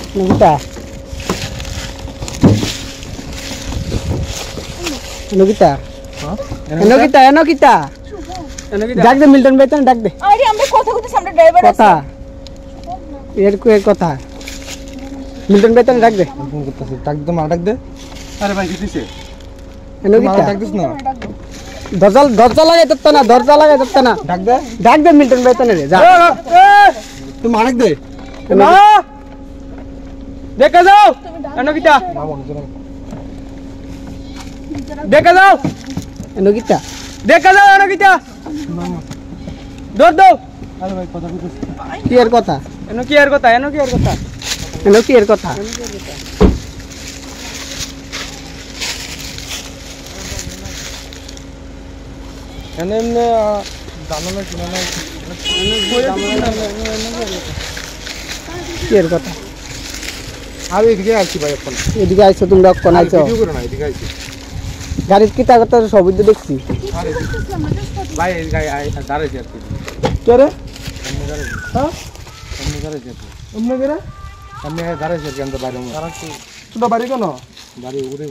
নকিতা নকিতা নকিতা নকিতা ডাক দে মিল্টন বেতন ডাক দে আরে আমরা কথা কইতেছি আমরা ড্রাইভার কথা এর কথা মিল্টন বেতন ডাক দে ফোন করতেছে ডাক দে মা ডাক দে আরে ভাই কি দিছে নকিতা ডাক দিস না দরজা লাগাই তো না দরজা লাগাই তো না ডাক দে মিল্টন বেতন রে যা তুই মা ডাক দে না দেখে যাও নকিতা দেখে যাও নকিতা দেখে যাও নকিতা দৌড় দাও আরে ভাই কথা কইতেছে কি এর কথা এনো কি এর কথা এনো কি এর কথা এনে জানো না কিনা না কি এর কথা আমি এদিকে আইছি ভাই এখন এদিকে আইছো তোমরা কোন আইছো ভিডিও করে না এদিকে আইছি গাড়ির কি টাকা তোর সবই তো দেখছি ভাই এই গাই দাঁড়াইছি আর কি কে রে হ্যাঁ সামনে দাঁড়াইছি অন্য কে রে আমি দাঁড়াইছি আর কি আমরা বাইরে তোর বাড়ি কোন বাড়ি উড়ে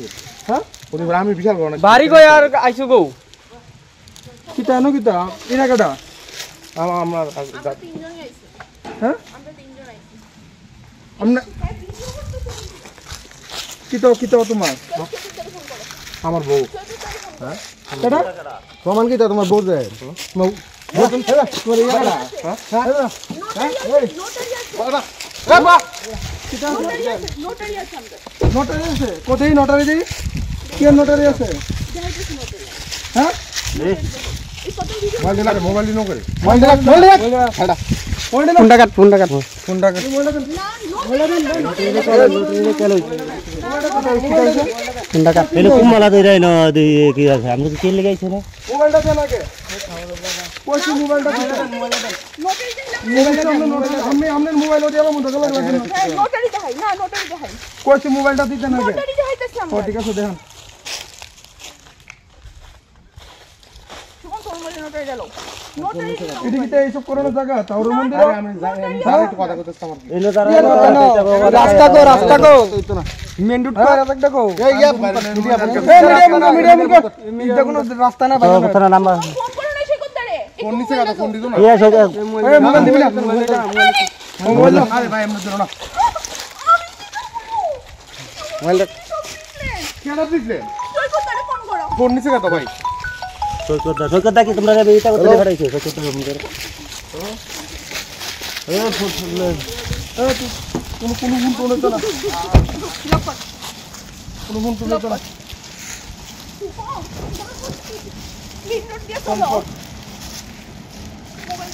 হ্যাঁ উড়ে আমি বিশাল বড় না বাড়ি কই আর আইছো গো কিতা এনো কিতা ইনা কাটা আমরা তিনজনই আইছি হ্যাঁ আমরা তিনজন আইছি আমরা কিতা তোমার আমার বউ হ্যাঁ কেডা প্রমাণ কি তোমার বউ যায় নোটারি আছে কোথায় নোটারি দিই কি নোটারি আছে হ্যাঁ মোবাইল নো করে ফোনটা কাট কুমালা দই রাই না কি আছে আমরা তো তেল লাগাইছে না মোবাইলটা দেন আগে কইছি মোবাইলটা দিতে আমনের মোবাইল ওদি আমার মুন্ডা গলা লাগবে নোটারি দেখাই না নোটারি দেখাই কইছি মোবাইলটা দিতে না আগে নোটারি দেখাইতেছি আমরা ঠিক আছে দেখেন শুনুন তোর মধ্যে নোটারি দিলো নোটারি এদিকে এইসব করানো জায়গা তাওর মন্দির আমি জানি একটু কথা কইতেছ আমার এলো তারা রাস্তা কো মেন রোড কো রাস্তা কো এই ইয়া মিডিয়া কোনো রাস্তা না ভাই কথা না নাম্বার ফোন করে নাই সে কোত্তারে ফোন নিচে কথা ফোন দিছো না ইয়া সব এই মোবাইল দিবি না মোবাইল আরে ভাই আমরা ধরো না মোবাইল কেন দিছিলে তুই কোত্তারে ফোন করো ফোন নিচে কথা ভাই সৈকত কি তোমরা এটা করতে পারাইছো সৈকত ফোন করে কোনো ফোন তো না কোনো ফোন তো না লিড নোট দিয়ে চলো মোবাইল